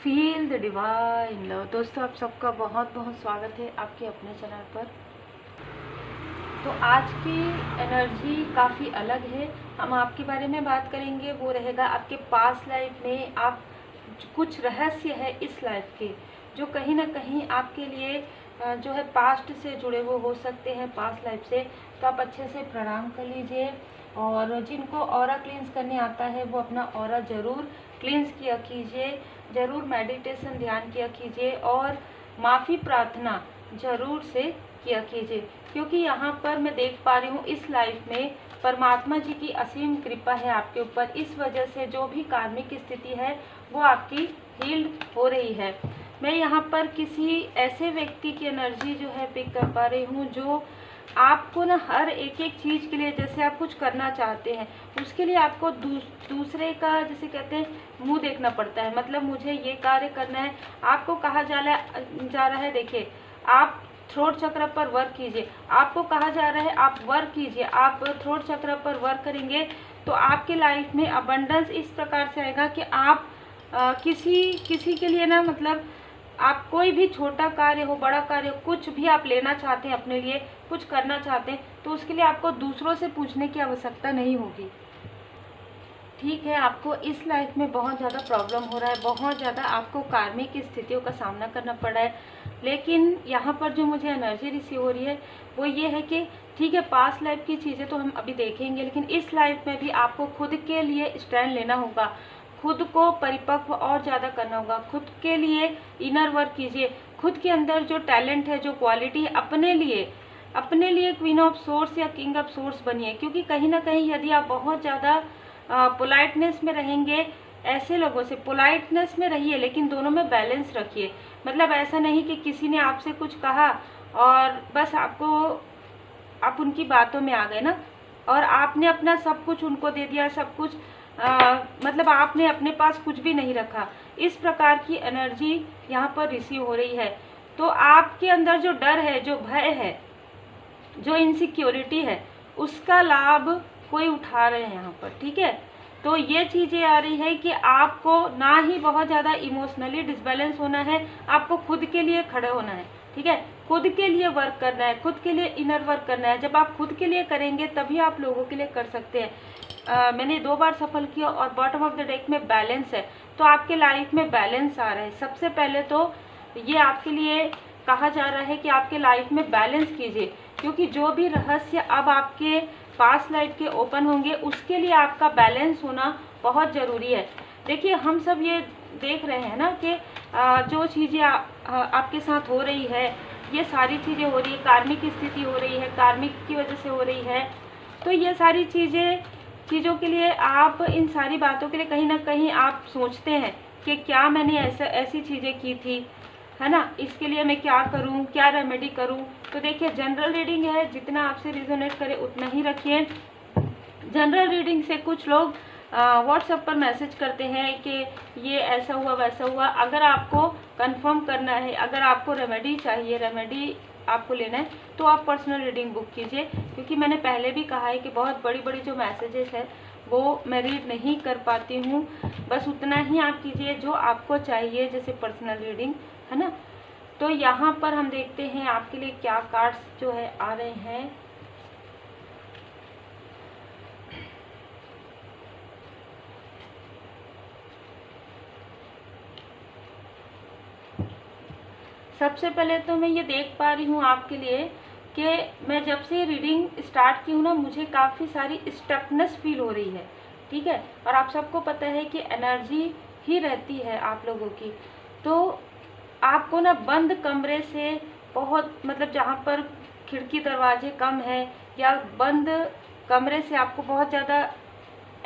Feel the divine love. दोस्तों, आप सबका बहुत बहुत स्वागत है आपके अपने चैनल पर। तो आज की एनर्जी काफ़ी अलग है। हम आपके बारे में बात करेंगे, वो रहेगा आपके पास्ट लाइफ में आप कुछ रहस्य है इस लाइफ के, जो कहीं ना कहीं आपके लिए जो है पास्ट से जुड़े हुए हो सकते हैं, पास्ट लाइफ से। तो आप अच्छे से प्रणाम कर लीजिए, और जिनको ऑरा क्लींस करने आता है वो अपना ऑरा ज़रूर क्लींस किया कीजिए, ज़रूर मेडिटेशन ध्यान किया कीजिए, और माफ़ी प्रार्थना ज़रूर से किया कीजिए। क्योंकि यहाँ पर मैं देख पा रही हूँ इस लाइफ में परमात्मा जी की असीम कृपा है आपके ऊपर। इस वजह से जो भी कार्मिक स्थिति है वो आपकी हील्ड हो रही है। मैं यहाँ पर किसी ऐसे व्यक्ति की एनर्जी जो है पिक कर पा रही हूँ, जो आपको ना हर एक एक चीज़ के लिए, जैसे आप कुछ करना चाहते हैं उसके लिए आपको दूसरे का, जैसे कहते हैं, मुंह देखना पड़ता है। मतलब मुझे ये कार्य करना है, आपको कहा जा रहा है देखिए आप थ्रोट चक्र पर वर्क कीजिए, आपको कहा जा रहा है आप वर्क कीजिए। आप थ्रोट चक्र पर वर्क करेंगे तो आपके लाइफ में अबंडेंस इस प्रकार से आएगा कि आप किसी के लिए ना, मतलब आप कोई भी छोटा कार्य हो, बड़ा कार्य हो, कुछ भी आप लेना चाहते हैं अपने लिए, कुछ करना चाहते हैं, तो उसके लिए आपको दूसरों से पूछने की आवश्यकता नहीं होगी। ठीक है, आपको इस लाइफ में बहुत ज़्यादा प्रॉब्लम हो रहा है, बहुत ज़्यादा आपको कार्मिक स्थितियों का सामना करना पड़ रहा है, लेकिन यहाँ पर जो मुझे एनर्जी रिसीव हो रही है वो ये है कि ठीक है, पास्ट लाइफ की चीज़ें तो हम अभी देखेंगे, लेकिन इस लाइफ में भी आपको खुद के लिए स्टैंड लेना होगा, खुद को परिपक्व और ज़्यादा करना होगा, खुद के लिए इनर वर्क कीजिए, खुद के अंदर जो टैलेंट है, जो क्वालिटी है, अपने लिए क्वीन ऑफ सोर्स या किंग ऑफ सोर्स बनिए। क्योंकि कहीं ना कहीं यदि आप बहुत ज़्यादा पोलाइटनेस में रहेंगे, ऐसे लोगों से पोलाइटनेस में रहिए, लेकिन दोनों में बैलेंस रखिए। मतलब ऐसा नहीं कि किसी ने आपसे कुछ कहा और बस आप उनकी बातों में आ गए ना, और आपने अपना सब कुछ उनको दे दिया, सब कुछ मतलब आपने अपने पास कुछ भी नहीं रखा। इस प्रकार की एनर्जी यहाँ पर रिसीव हो रही है। तो आपके अंदर जो डर है, जो भय है, जो इनसिक्योरिटी है, उसका लाभ कोई उठा रहे हैं यहाँ पर। ठीक है, तो ये चीज़ें आ रही है कि आपको ना ही बहुत ज़्यादा इमोशनली डिसबैलेंस होना है, आपको खुद के लिए खड़े होना है। ठीक है, खुद के लिए वर्क करना है, खुद के लिए इनर वर्क करना है। जब आप खुद के लिए करेंगे तभी आप लोगों के लिए कर सकते हैं। मैंने 2 बार सफल किया, और बॉटम ऑफ द डेक में बैलेंस है, तो आपके लाइफ में बैलेंस आ रहा है। सबसे पहले तो ये आपके लिए कहा जा रहा है कि आपके लाइफ में बैलेंस कीजिए, क्योंकि जो भी रहस्य अब आपके पास्ट लाइफ के ओपन होंगे उसके लिए आपका बैलेंस होना बहुत ज़रूरी है। देखिए, हम सब ये देख रहे हैं ना कि जो चीज़ें आपके साथ हो रही है, ये सारी चीज़ें हो रही है, कार्मिक स्थिति हो रही है, कार्मिक की वजह से हो रही है। तो ये सारी चीज़ों के लिए आप, इन सारी बातों के लिए कहीं ना कहीं आप सोचते हैं कि क्या मैंने ऐसी चीज़ें की थी, है ना, इसके लिए मैं क्या करूं, क्या रेमेडी करूं। तो देखिए, जनरल रीडिंग है, जितना आपसे रिजोनेट करे उतना ही रखिए। जनरल रीडिंग से कुछ लोग व्हाट्सएप पर मैसेज करते हैं कि ये ऐसा हुआ, वैसा हुआ। अगर आपको कंफर्म करना है, अगर आपको रेमेडी चाहिए, रेमेडी आपको लेना है, तो आप पर्सनल रीडिंग बुक कीजिए। क्योंकि मैंने पहले भी कहा है कि बहुत बड़ी बड़ी जो मैसेजेस है वो मैं रीड नहीं कर पाती हूँ। बस उतना ही आप कीजिए जो आपको चाहिए, जैसे पर्सनल रीडिंग, है ना। तो यहाँ पर हम देखते हैं आपके लिए क्या कार्ड्स जो है आ रहे हैं। सबसे पहले तो मैं ये देख पा रही हूँ आपके लिए कि मैं जब से रीडिंग स्टार्ट की हूँ ना, मुझे काफ़ी सारी स्टकनेस फील हो रही है। ठीक है, और आप सबको पता है कि एनर्जी ही रहती है आप लोगों की। तो आपको ना बंद कमरे से बहुत, मतलब जहाँ पर खिड़की दरवाजे कम है, या बंद कमरे से आपको बहुत ज़्यादा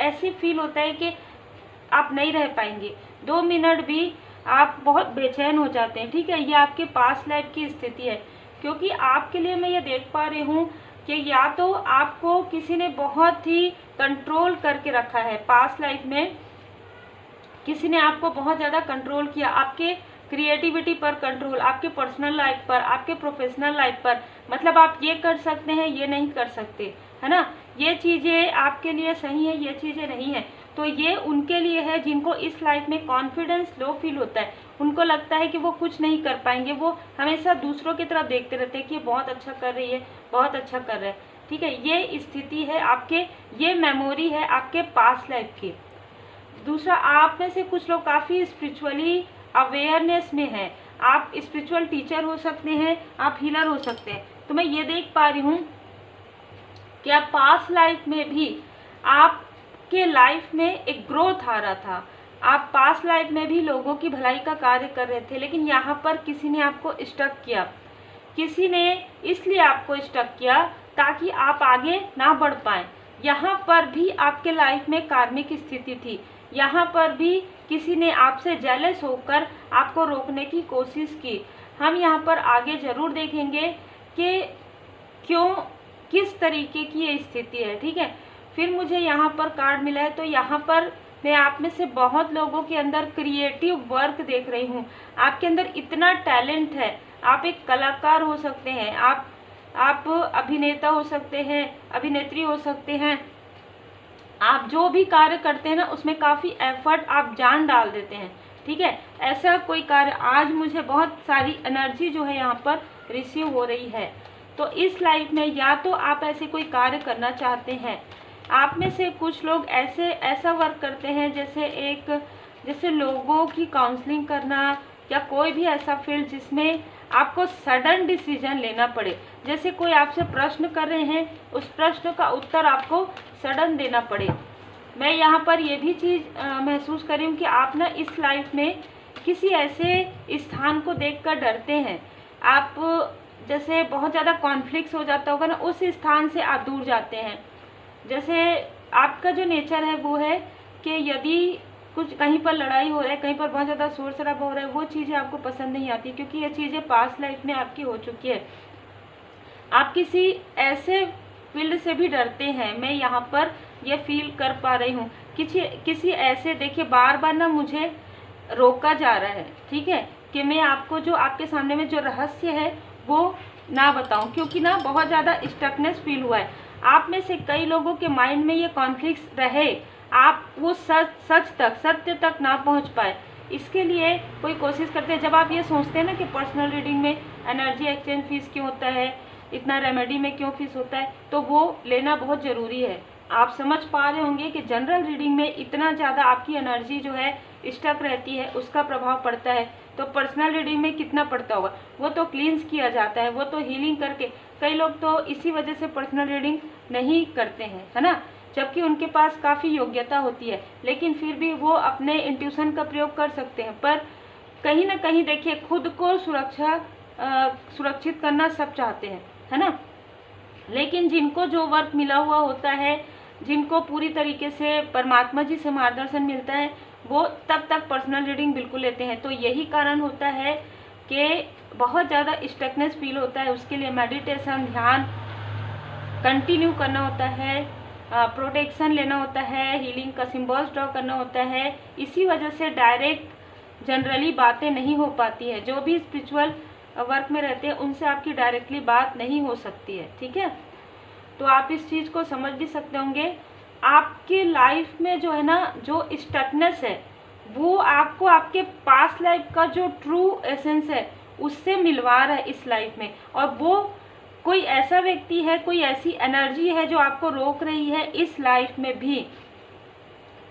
ऐसी फील होता है कि आप नहीं रह पाएंगे 2 मिनट भी, आप बहुत बेचैन हो जाते हैं। ठीक है, ये आपके पास्ट लाइफ की स्थिति है। क्योंकि आपके लिए मैं ये देख पा रही हूँ कि या तो आपको किसी ने बहुत ही कंट्रोल करके रखा है, पास्ट लाइफ में किसी ने आपको बहुत ज़्यादा कंट्रोल किया, आपके क्रिएटिविटी पर कंट्रोल, आपके पर्सनल लाइफ पर, आपके प्रोफेशनल लाइफ पर। मतलब आप ये कर सकते हैं, ये नहीं कर सकते, है ना, ये चीज़ें आपके लिए सही है, ये चीज़ें नहीं है। तो ये उनके लिए है जिनको इस लाइफ में कॉन्फिडेंस लो फील होता है, उनको लगता है कि वो कुछ नहीं कर पाएंगे, वो हमेशा दूसरों की तरफ देखते रहते हैं कि ये बहुत अच्छा कर रही है, बहुत अच्छा कर रहा है। ठीक है, ये स्थिति है आपके, ये मेमोरी है आपके पास्ट लाइफ की। दूसरा, आप में से कुछ लोग काफ़ी स्पिरिचुअली अवेयरनेस में हैं, आप स्पिरिचुअल टीचर हो सकते हैं, आप हीलर हो सकते हैं। तो मैं ये देख पा रही हूँ कि आप पास्ट लाइफ में भी आपके लाइफ में एक ग्रोथ आ रहा था, आप पास्ट लाइफ में भी लोगों की भलाई का कार्य कर रहे थे, लेकिन यहाँ पर किसी ने आपको स्टक किया, किसी ने इसलिए आपको स्टक किया ताकि आप आगे ना बढ़ पाएं। यहाँ पर भी आपके लाइफ में कार्मिक स्थिति थी, यहाँ पर भी किसी ने आपसे जेलस होकर आपको रोकने की कोशिश की। हम यहाँ पर आगे जरूर देखेंगे कि क्यों, किस तरीके की ये स्थिति है। ठीक है, फिर मुझे यहाँ पर कार्ड मिला है, तो यहाँ पर मैं आप में से बहुत लोगों के अंदर क्रिएटिव वर्क देख रही हूँ। आपके अंदर इतना टैलेंट है, आप एक कलाकार हो सकते हैं, आप अभिनेता हो सकते हैं, अभिनेत्री हो सकते हैं। आप जो भी कार्य करते हैं ना, उसमें काफ़ी एफर्ट आप जान डाल देते हैं। ठीक है, ऐसा कोई कार्य, आज मुझे बहुत सारी एनर्जी जो है यहाँ पर रिसीव हो रही है। तो इस लाइफ में या तो आप ऐसे कोई कार्य करना चाहते हैं, आप में से कुछ लोग ऐसा वर्क करते हैं जैसे लोगों की काउंसलिंग करना, या कोई भी ऐसा फील्ड जिसमें आपको सडन डिसीजन लेना पड़े। जैसे कोई आपसे प्रश्न कर रहे हैं, उस प्रश्न का उत्तर आपको सडन देना पड़े। मैं यहाँ पर ये भी चीज़ महसूस कर रही हूँ कि आप ना इस लाइफ में किसी ऐसे स्थान को देखकर डरते हैं। आप जैसे बहुत ज़्यादा कॉन्फ्लिक्ट हो जाता होगा ना, उस स्थान से आप दूर जाते हैं। जैसे आपका जो नेचर है वो है कि यदि कुछ कहीं पर लड़ाई हो रहा है, कहीं पर बहुत ज़्यादा शोर शराबा हो रहा है, वो चीज़ें आपको पसंद नहीं आती, क्योंकि ये चीज़ें पास्ट लाइफ में आपकी हो चुकी है। आप किसी ऐसे फील्ड से भी डरते हैं, मैं यहाँ पर ये फील कर पा रही हूँ। किसी ऐसे, देखिए बार बार ना मुझे रोका जा रहा है, ठीक है, कि मैं आपको जो आपके सामने में जो रहस्य है वो ना बताऊं, क्योंकि ना बहुत ज़्यादा स्टकनेस फील हुआ है। आप में से कई लोगों के माइंड में ये कॉन्फ्लिक्ट रहे, आप वो सत्य तक ना पहुंच पाए, इसके लिए कोई कोशिश करते हैं। जब आप ये सोचते हैं ना कि पर्सनल रीडिंग में एनर्जी एक्सचेंज फीस क्यों होता है, इतना रेमेडी में क्यों फीस होता है, तो वो लेना बहुत ज़रूरी है। आप समझ पा रहे होंगे कि जनरल रीडिंग में इतना ज़्यादा आपकी एनर्जी जो है स्टक रहती है, उसका प्रभाव पड़ता है, तो पर्सनल रीडिंग में कितना पड़ता होगा। वो तो क्लींस किया जाता है, वो तो हीलिंग करके, कई लोग तो इसी वजह से पर्सनल रीडिंग नहीं करते हैं, है ना, जबकि उनके पास काफ़ी योग्यता होती है, लेकिन फिर भी वो अपने इंट्यूशन का प्रयोग कर सकते हैं। पर कहीं ना कहीं देखिए, खुद को सुरक्षित करना सब चाहते हैं, है ना, लेकिन जिनको जो वर्क मिला हुआ होता है, जिनको पूरी तरीके से परमात्मा जी से मार्गदर्शन मिलता है, वो तब तक पर्सनल रीडिंग बिल्कुल लेते हैं। तो यही कारण होता है कि बहुत ज़्यादा स्टकनेस फील होता है। उसके लिए मेडिटेशन, ध्यान कंटिन्यू करना होता है, प्रोटेक्शन लेना होता है, हीलिंग का सिंबल्स ड्रॉ करना होता है। इसी वजह से डायरेक्ट जनरली बातें नहीं हो पाती है। जो भी स्पिरिचुअल वर्क में रहते हैं उनसे आपकी डायरेक्टली बात नहीं हो सकती है, ठीक है। तो आप इस चीज़ को समझ भी सकते होंगे। आपकी लाइफ में जो है ना, जो स्टकनेस है, वो आपको आपके पास्ट लाइफ का जो ट्रू एसेंस है उससे मिलवा रहा है इस लाइफ में। और वो कोई ऐसा व्यक्ति है, कोई ऐसी एनर्जी है जो आपको रोक रही है इस लाइफ में भी,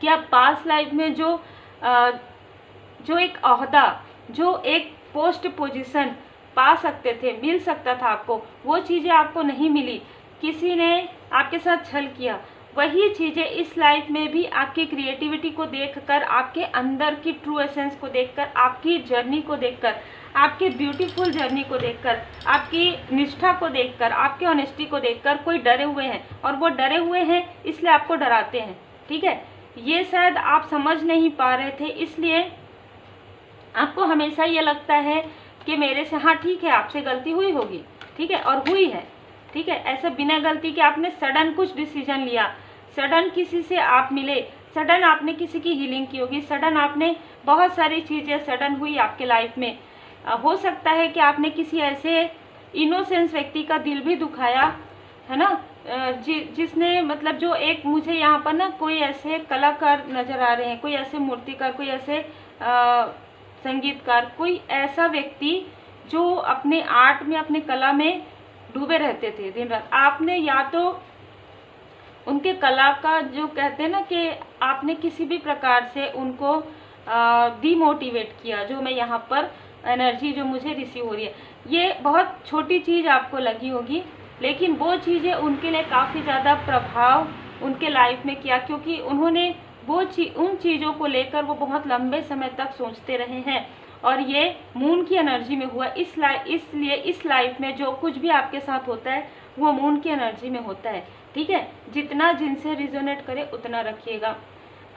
कि आप पास्ट लाइफ में जो एक ओहदा, जो एक पोस्ट पोजीशन पा सकते थे, मिल सकता था आपको, वो चीज़ें आपको नहीं मिली, किसी ने आपके साथ छल किया। वही चीज़ें इस लाइफ में भी आपकी क्रिएटिविटी को देखकर, आपके अंदर की ट्रू एसेंस को देखकर, आपकी जर्नी को देखकर, आपकी ब्यूटीफुल जर्नी को देखकर, आपकी निष्ठा को देखकर, आपके ऑनेस्टी को देखकर कोई डरे हुए हैं, और वो डरे हुए हैं इसलिए आपको डराते हैं, ठीक है। ये शायद आप समझ नहीं पा रहे थे, इसलिए आपको हमेशा ये लगता है कि मेरे से, हाँ ठीक है, आपसे गलती हुई होगी, ठीक है, और हुई है, ठीक है। ऐसे बिना गलती के आपने सडन कुछ डिसीजन लिया, सडन किसी से आप मिले, सडन आपने किसी की हीलिंग की होगी, सडन आपने बहुत सारी चीज़ें सडन हुई आपके लाइफ में। हो सकता है कि आपने किसी ऐसे इनोसेंस व्यक्ति का दिल भी दुखाया, है ना, जिसने मतलब जो एक मुझे यहाँ पर ना कोई ऐसे कलाकार नज़र आ रहे हैं, कोई ऐसे मूर्तिकार, कोई ऐसे संगीतकार, कोई ऐसा व्यक्ति जो अपने आर्ट में, अपने कला में डूबे रहते थे दिन रात। आपने या तो उनके कला का जो कहते हैं ना कि आपने किसी भी प्रकार से उनको डिमोटिवेट किया। जो मैं यहाँ पर एनर्जी जो मुझे रिसीव हो रही है, ये बहुत छोटी चीज़ आपको लगी होगी, लेकिन वो चीज़ें उनके लिए काफ़ी ज़्यादा प्रभाव उनके लाइफ में किया, क्योंकि उन्होंने वो उन चीज़ों को लेकर वो बहुत लंबे समय तक सोचते रहे हैं। और ये मून की एनर्जी में हुआ, इसलिए इस लाइफ में जो कुछ भी आपके साथ होता है वो मून की एनर्जी में होता है। ठीक है, जितना जिनसे रिजोनेट करे उतना रखिएगा।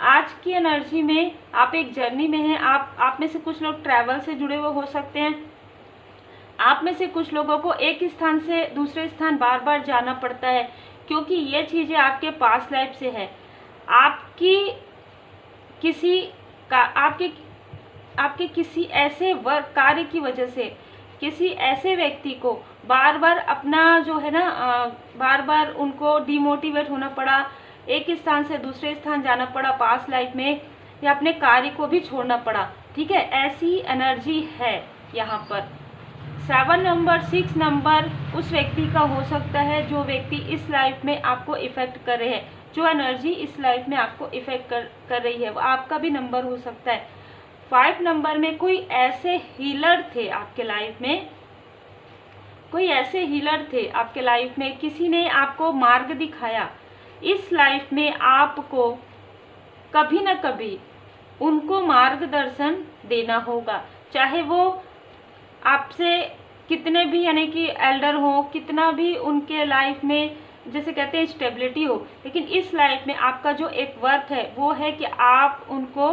आज की एनर्जी में आप एक जर्नी में हैं। आप में से कुछ लोग ट्रैवल से जुड़े हुए हो सकते हैं। आप में से कुछ लोगों को एक स्थान से दूसरे स्थान बार बार जाना पड़ता है, क्योंकि ये चीज़ें आपके पास्ट लाइफ से है। आपकी किसी का आपके किसी ऐसे वर्क कार्य की वजह से किसी ऐसे व्यक्ति को बार बार अपना जो है ना बार बार उनको डिमोटिवेट होना पड़ा, एक स्थान से दूसरे स्थान जाना पड़ा पास्ट लाइफ में, या अपने कार्य को भी छोड़ना पड़ा। ठीक है, ऐसी एनर्जी है यहाँ पर। 7 नंबर 6 नंबर उस व्यक्ति का हो सकता है जो व्यक्ति इस लाइफ में आपको इफेक्ट कर रहे हैं, जो एनर्जी इस लाइफ में आपको इफेक्ट कर रही है, वो आपका भी नंबर हो सकता है। 5 नंबर में कोई ऐसे हीलर थे आपके लाइफ में, कोई ऐसे हीलर थे आपके लाइफ में, किसी ने आपको मार्ग दिखाया। इस लाइफ में आपको कभी ना कभी उनको मार्गदर्शन देना होगा, चाहे वो आपसे कितने भी यानी कि एल्डर हो, कितना भी उनके लाइफ में जैसे कहते हैं स्टेबिलिटी हो, लेकिन इस लाइफ में आपका जो एक वर्क है वो है कि आप उनको,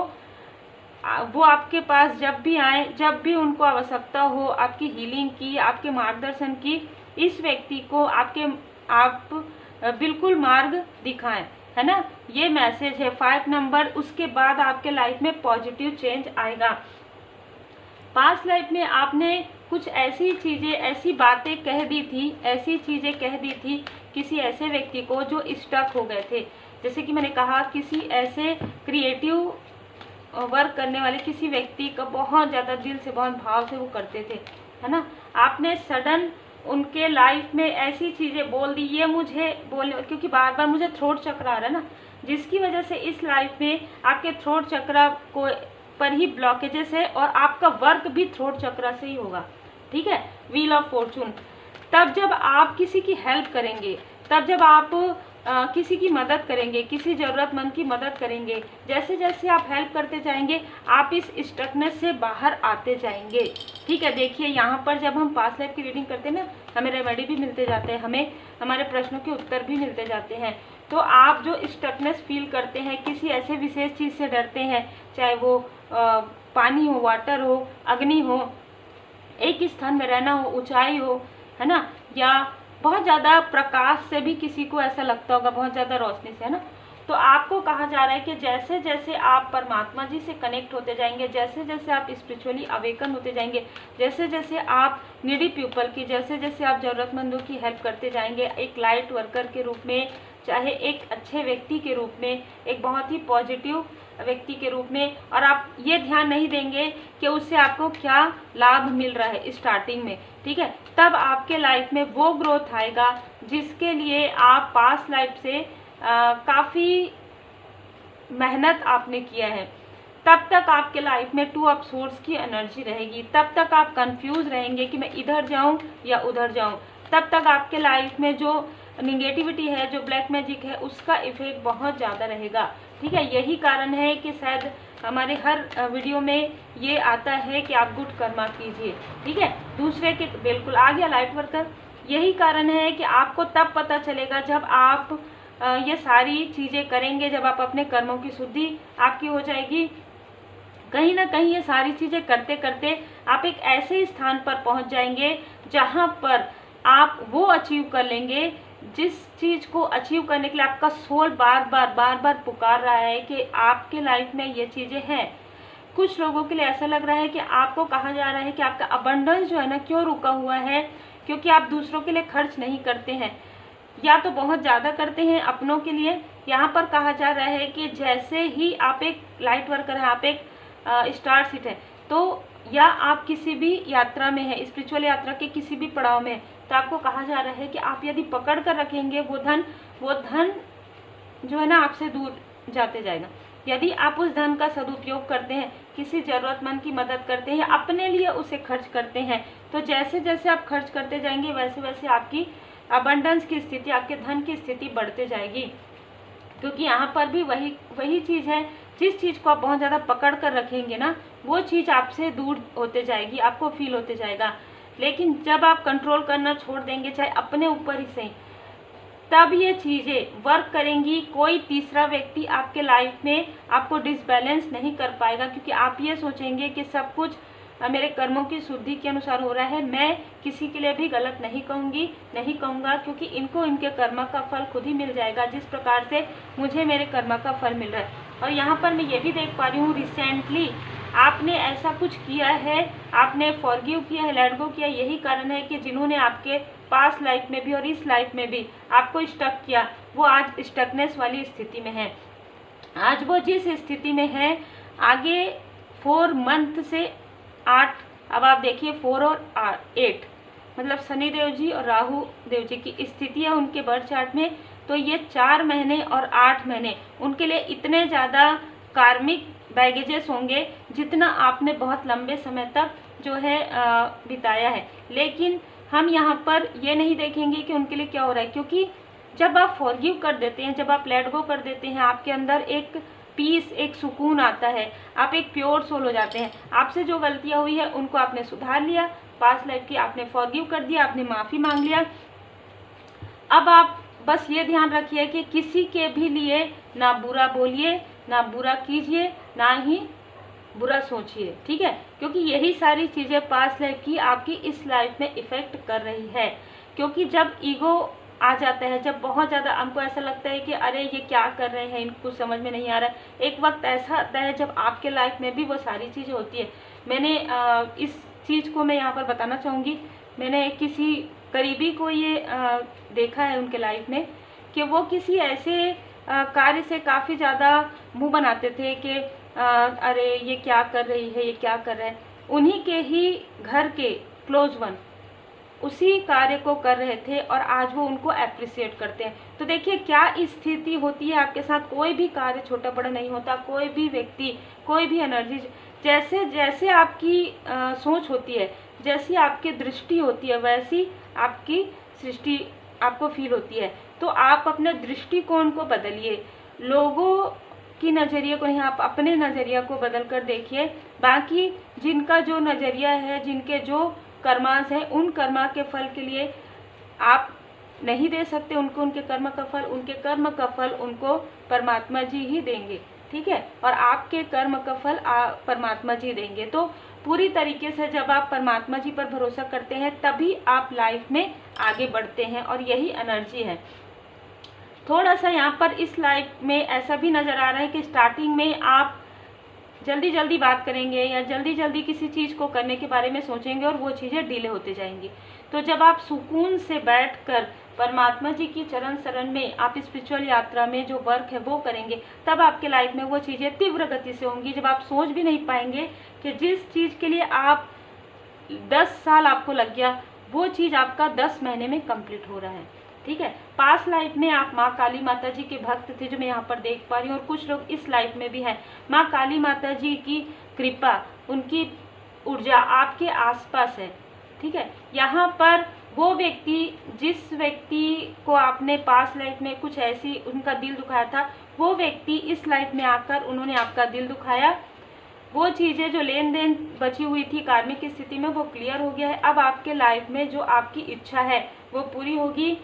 वो आपके पास जब भी आए, जब भी उनको आवश्यकता हो आपकी हीलिंग की, आपके मार्गदर्शन की, इस व्यक्ति को आप बिल्कुल मार्ग दिखाएं, है ना। ये मैसेज है 5 नंबर। उसके बाद आपके लाइफ में पॉजिटिव चेंज आएगा। पास्ट लाइफ में आपने कुछ ऐसी चीज़ें, ऐसी बातें कह दी थी, ऐसी चीज़ें कह दी थी किसी ऐसे व्यक्ति को जो स्टक हो गए थे। जैसे कि मैंने कहा, किसी ऐसे क्रिएटिव वर्क करने वाले किसी व्यक्ति का बहुत ज़्यादा दिल से, बहुत भाव से वो करते थे, है ना। आपने सडन उनके लाइफ में ऐसी चीज़ें बोल दी, ये मुझे बोलने, क्योंकि बार बार मुझे थ्रोट चक्र आ रहा है ना, जिसकी वजह से इस लाइफ में आपके थ्रोट चक्र को पर ही ब्लॉकेजेस है, और आपका वर्क भी थ्रोट चक्र से ही होगा। ठीक है, व्हील ऑफ फॉर्चून। तब जब आप किसी की हेल्प करेंगे, तब जब आप किसी की मदद करेंगे, किसी ज़रूरतमंद की मदद करेंगे, जैसे जैसे आप हेल्प करते जाएंगे आप इस स्टकनेस से बाहर आते जाएंगे। ठीक है, देखिए यहाँ पर जब हम पास्ट लाइफ की रीडिंग करते हैं ना, हमें रेमेडी भी मिलते जाते हैं, हमें हमारे प्रश्नों के उत्तर भी मिलते जाते हैं। तो आप जो स्टकनेस फील करते हैं, किसी ऐसे विशेष चीज़ से डरते हैं, चाहे वो पानी हो, वाटर हो, अग्नि हो, एक स्थान में रहना हो, ऊंचाई हो, है ना, या बहुत ज़्यादा प्रकाश से भी किसी को ऐसा लगता होगा, बहुत ज़्यादा रोशनी से, है ना। तो आपको कहा जा रहा है कि जैसे जैसे आप परमात्मा जी से कनेक्ट होते जाएंगे, जैसे जैसे आप स्पिरिचुअली अवेकन होते जाएंगे, जैसे जैसे आप नीडी पीपल की, जैसे जैसे आप ज़रूरतमंदों की हेल्प करते जाएंगे, एक लाइट वर्कर के रूप में, चाहे एक अच्छे व्यक्ति के रूप में, एक बहुत ही पॉजिटिव व्यक्ति के रूप में, और आप ये ध्यान नहीं देंगे कि उससे आपको क्या लाभ मिल रहा है स्टार्टिंग में। ठीक है, तब आपके लाइफ में वो ग्रोथ आएगा जिसके लिए आप पास्ट लाइफ से काफ़ी मेहनत आपने किया है। तब तक आपके लाइफ में 2 ऑफ सोर्स की एनर्जी रहेगी, तब तक आप कंफ्यूज रहेंगे कि मैं इधर जाऊं या उधर जाऊं, तब तक आपके लाइफ में जो निगेटिविटी है, जो ब्लैक मैजिक है, उसका इफेक्ट बहुत ज़्यादा रहेगा। ठीक है, यही कारण है कि शायद हमारे हर वीडियो में ये आता है कि आप गुड कर्मा कीजिए। ठीक है, दूसरे के बिल्कुल आ गया लाइट वर्कर। यही कारण है कि आपको तब पता चलेगा जब आप ये सारी चीज़ें करेंगे, जब आप अपने कर्मों की शुद्धि आपकी हो जाएगी। कहीं ना कहीं ये सारी चीज़ें करते करते आप एक ऐसे स्थान पर पहुंच जाएंगे जहां पर आप वो अचीव कर लेंगे जिस चीज़ को अचीव करने के लिए आपका सोल बार बार पुकार रहा है कि आपके लाइफ में ये चीज़ें हैं। कुछ लोगों के लिए ऐसा लग रहा है कि आपको कहा जा रहा है कि आपका अबंडेंस जो है ना क्यों रुका हुआ है, क्योंकि आप दूसरों के लिए खर्च नहीं करते हैं। या तो बहुत ज़्यादा करते हैं अपनों के लिए। यहाँ पर कहा जा रहा है कि जैसे ही आप एक लाइट वर्कर हैं, आप एक स्टार सीड है, तो या आप किसी भी यात्रा में है, स्पिरिचुअल यात्रा के किसी भी पड़ाव में, तो आपको कहा जा रहा है कि आप यदि पकड़ कर रखेंगे वो धन जो है ना आपसे दूर जाते जाएगा। यदि आप उस धन का सदुपयोग करते हैं, किसी ज़रूरतमंद की मदद करते हैं, अपने लिए उसे खर्च करते हैं, तो जैसे जैसे आप खर्च करते जाएंगे वैसे वैसे आपकी अबंडेंस की स्थिति, आपके धन की स्थिति बढ़ते जाएगी। क्योंकि यहाँ पर भी वही चीज़ है, जिस चीज़ को आप बहुत ज़्यादा पकड़ कर रखेंगे ना, वो चीज़ आपसे दूर होते जाएगी, आपको फील होते जाएगा। लेकिन जब आप कंट्रोल करना छोड़ देंगे, चाहे अपने ऊपर ही सही, तब ये चीज़ें वर्क करेंगी। कोई तीसरा व्यक्ति आपके लाइफ में आपको डिसबैलेंस नहीं कर पाएगा, क्योंकि आप ये सोचेंगे कि सब कुछ मेरे कर्मों की शुद्धि के अनुसार हो रहा है, मैं किसी के लिए भी गलत नहीं कहूँगा, क्योंकि इनको इनके कर्म का फल खुद ही मिल जाएगा, जिस प्रकार से मुझे मेरे कर्म का फल मिल रहा है। और यहाँ पर मैं ये भी देख पा रही हूँ, रिसेंटली आपने ऐसा कुछ किया है, आपने फॉरगिव किया है, लेट गो किया। यही कारण है कि जिन्होंने आपके पास्ट लाइफ में भी और इस लाइफ में भी आपको स्टक किया, वो आज स्टकनेस वाली स्थिति में है। आज वो जिस स्थिति में है, आगे 4 मंथ से 8, अब आप देखिए 4 और 8, मतलब शनिदेव जी और राहु देव जी की स्थिति है उनके बर्थ चार्ट में। तो ये 4 महीने और 8 महीने उनके लिए इतने ज़्यादा कार्मिक बैगेजेस होंगे, जितना आपने बहुत लंबे समय तक जो है बिताया है। लेकिन हम यहाँ पर ये नहीं देखेंगे कि उनके लिए क्या हो रहा है, क्योंकि जब आप फॉरगिव कर देते हैं, जब आप लेट गो कर देते हैं, आपके अंदर एक पीस, एक सुकून आता है, आप एक प्योर सोल हो जाते हैं। आपसे जो गलतियाँ हुई है उनको आपने सुधार लिया, पास्ट लाइफ की आपने फॉरगिव कर दिया, आपने माफ़ी मांग लिया। अब आप बस ये ध्यान रखिए कि किसी के भी लिए ना बुरा बोलिए, ना बुरा कीजिए, ना ही बुरा सोचिए, ठीक है, क्योंकि यही सारी चीज़ें पास्ट लाइफ की आपकी इस लाइफ में इफ़ेक्ट कर रही है। क्योंकि जब ईगो आ जाता है, जब बहुत ज़्यादा हमको ऐसा लगता है कि अरे ये क्या कर रहे हैं, इनको समझ में नहीं आ रहा है, एक वक्त ऐसा आता है जब आपके लाइफ में भी वो सारी चीज़ें होती है। मैंने इस चीज़ को मैं यहाँ पर बताना चाहूँगी, मैंने किसी करीबी को ये देखा है उनके लाइफ में कि वो किसी ऐसे कार्य से काफ़ी ज़्यादा मुँह बनाते थे कि अरे ये क्या कर रही है, ये क्या कर रहा है। उन्हीं के ही घर के क्लोज वन उसी कार्य को कर रहे थे और आज वो उनको अप्रिशिएट करते हैं। तो देखिए क्या स्थिति होती है आपके साथ। कोई भी कार्य छोटा बड़ा नहीं होता, कोई भी व्यक्ति, कोई भी एनर्जी, जैसे जैसे आपकी सोच होती है, जैसी आपकी दृष्टि होती है, वैसी आपकी सृष्टि आपको फील होती है। तो आप अपने दृष्टिकोण को बदलिए, लोगों की नज़रिए को नहीं, आप अपने नज़रिया को बदल कर देखिए। बाकी जिनका जो नज़रिया है, जिनके जो कर्मांश है, उन कर्मा के फल के लिए आप नहीं दे सकते उनको उनके कर्म का फल। उनके कर्म का फल उनको परमात्मा जी ही देंगे, ठीक है, और आपके कर्म का फल परमात्मा जी देंगे। तो पूरी तरीके से जब आप परमात्मा जी पर भरोसा करते हैं, तभी आप लाइफ में आगे बढ़ते हैं, और यही एनर्जी है। थोड़ा सा यहाँ पर इस लाइफ में ऐसा भी नज़र आ रहा है कि स्टार्टिंग में आप जल्दी जल्दी बात करेंगे या जल्दी जल्दी किसी चीज़ को करने के बारे में सोचेंगे और वो चीज़ें डिले होते जाएंगी। तो जब आप सुकून से बैठकर परमात्मा जी की चरण शरण में आप स्पिरिचुअल यात्रा में जो वर्क है वो करेंगे, तब आपके लाइफ में वो चीज़ें तीव्र गति से होंगी। जब आप सोच भी नहीं पाएंगे कि जिस चीज़ के लिए आप 10 साल आपको लग गया, वो चीज़ आपका 10 महीने में कंप्लीट हो रहा है, ठीक है। पास्ट लाइफ में आप माँ काली माता जी के भक्त थे, जो मैं यहाँ पर देख पा रही हूँ, और कुछ लोग इस लाइफ में भी हैं। माँ काली माता जी की कृपा, उनकी ऊर्जा आपके आसपास है, ठीक है। यहाँ पर वो व्यक्ति, जिस व्यक्ति को आपने पास्ट लाइफ में कुछ ऐसी उनका दिल दुखाया था, वो व्यक्ति इस लाइफ में आकर उन्होंने आपका दिल दुखाया। वो चीज़ें जो लेन देन बची हुई थी कार्मिक की स्थिति में, वो क्लियर हो गया है। अब आपके लाइफ में जो आपकी इच्छा है वो पूरी होगी।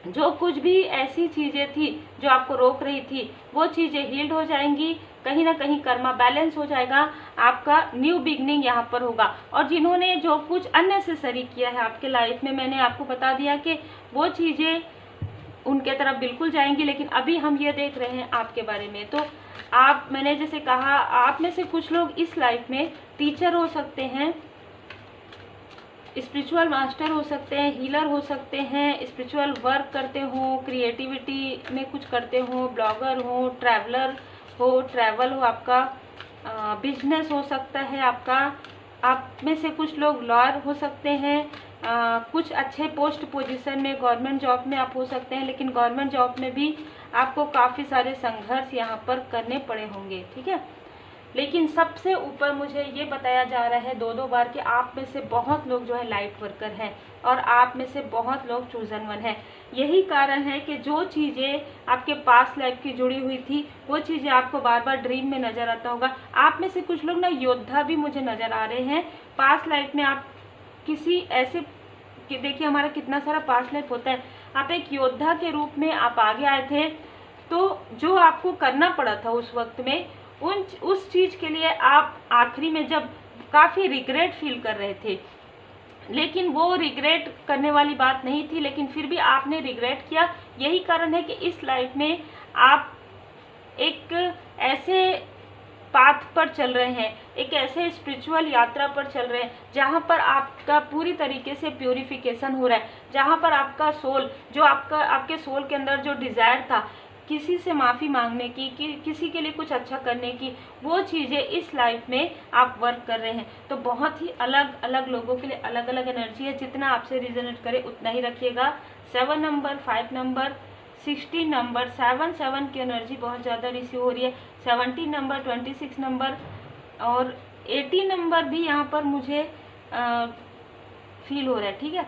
जो कुछ भी ऐसी चीज़ें थी जो आपको रोक रही थी, वो चीज़ें हील्ड हो जाएंगी। कहीं ना कहीं कर्मा बैलेंस हो जाएगा, आपका न्यू बिगनिंग यहाँ पर होगा। और जिन्होंने जो कुछ अननेसेसरी किया है आपके लाइफ में, मैंने आपको बता दिया कि वो चीज़ें उनके तरफ बिल्कुल जाएंगी। लेकिन अभी हम ये देख रहे हैं आपके बारे में। तो आप, मैंने जैसे कहा, आप में से कुछ लोग इस लाइफ में टीचर हो सकते हैं, स्पिरिचुअल मास्टर हो सकते हैं, हीलर हो सकते हैं, स्पिरिचुअल वर्क करते हो, क्रिएटिविटी में कुछ करते हो, ब्लॉगर हो, ट्रैवलर हो, ट्रैवल हो आपका, बिजनेस हो सकता है आपका, आप में से कुछ लोग लॉयर हो सकते हैं, कुछ अच्छे पोस्ट पोजीशन में गवर्नमेंट जॉब में आप हो सकते हैं, लेकिन गवर्नमेंट जॉब में भी आपको काफ़ी सारे संघर्ष यहाँ पर करने पड़े होंगे, ठीक है। लेकिन सबसे ऊपर मुझे ये बताया जा रहा है 2-2 बार कि आप में से बहुत लोग जो है लाइट वर्कर हैं और आप में से बहुत लोग चूजन वन हैं। यही कारण है कि जो चीज़ें आपके पास्ट लाइफ की जुड़ी हुई थी वो चीज़ें आपको बार बार ड्रीम में नज़र आता होगा। आप में से कुछ लोग ना योद्धा भी मुझे नज़र आ रहे हैं। पास्ट लाइफ में आप किसी ऐसे, देखिए हमारा कितना सारा पास्ट लाइफ होता है, आप एक योद्धा के रूप में आप आगे आए थे, तो जो आपको करना पड़ा था उस वक्त में उस चीज़ के लिए आप आखिरी में जब काफ़ी रिग्रेट फील कर रहे थे, लेकिन वो रिग्रेट करने वाली बात नहीं थी, लेकिन फिर भी आपने रिग्रेट किया। यही कारण है कि इस लाइफ में आप एक ऐसे पाथ पर चल रहे हैं, एक ऐसे स्पिरिचुअल यात्रा पर चल रहे हैं जहाँ पर आपका पूरी तरीके से प्यूरिफिकेशन हो रहा है, जहाँ पर आपका सोल, जो आपके सोल के अंदर जो डिज़ायर था किसी से माफ़ी मांगने की, किसी के लिए कुछ अच्छा करने की, वो चीज़ें इस लाइफ में आप वर्क कर रहे हैं। तो बहुत ही अलग अलग लोगों के लिए अलग अलग एनर्जी है, जितना आपसे रिजोनेट करे उतना ही रखिएगा। 7 नंबर, 5 नंबर, 16 नंबर, 7 की एनर्जी बहुत ज़्यादा रिसीव हो रही है। 17 नंबर, 26 नंबर और 18 नंबर भी यहाँ पर मुझे फील हो रहा है, ठीक है।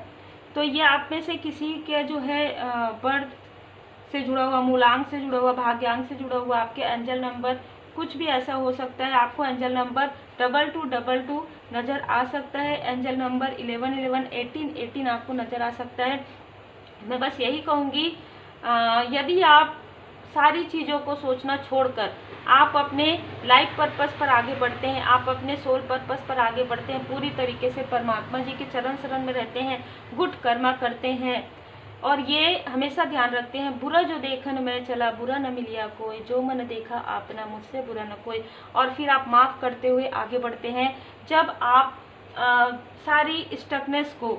तो ये आप में से किसी के जो है बर्थ से जुड़ा हुआ, मूलांक से जुड़ा हुआ, भाग्यांक से जुड़ा हुआ आपके एंजल नंबर कुछ भी ऐसा हो सकता है। आपको एंजल नंबर 2222 नज़र आ सकता है, एंजल नंबर 1111, 18 आपको नज़र आ सकता है। मैं बस यही कहूँगी, यदि आप सारी चीज़ों को सोचना छोड़कर आप अपने लाइफ पर्पस पर आगे बढ़ते हैं, आप अपने सोल पर्पस पर आगे बढ़ते हैं, पूरी तरीके से परमात्मा जी के चरण शरण में रहते हैं, गुड कर्मा करते हैं और ये हमेशा ध्यान रखते हैं, बुरा जो देखन में चला बुरा न मिलिया कोई, जो मन देखा आपना मुझसे बुरा न कोई, और फिर आप माफ़ करते हुए आगे बढ़ते हैं। जब आप सारी स्टकनेस को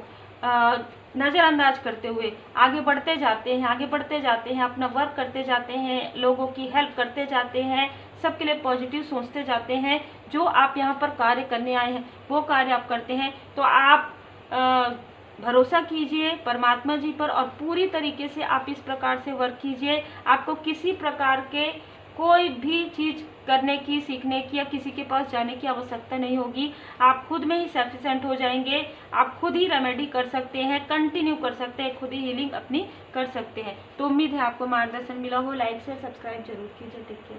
नज़रअंदाज करते हुए आगे बढ़ते जाते हैं, अपना वर्क करते जाते हैं, लोगों की हेल्प करते जाते हैं, सबके लिए पॉजिटिव सोचते जाते हैं, जो आप यहाँ पर कार्य करने आए हैं वो कार्य आप करते हैं, तो आप भरोसा कीजिए परमात्मा जी पर और पूरी तरीके से आप इस प्रकार से वर्क कीजिए। आपको किसी प्रकार के कोई भी चीज़ करने की, सीखने की या किसी के पास जाने की आवश्यकता नहीं होगी। आप खुद में ही सफिशिएंट हो जाएंगे, आप खुद ही रेमेडी कर सकते हैं, कंटिन्यू कर सकते हैं, खुद ही हीलिंग अपनी कर सकते हैं। तो उम्मीद है आपको मार्गदर्शन मिला हो। लाइक से सब्सक्राइब जरूर कीजिए। देखिए।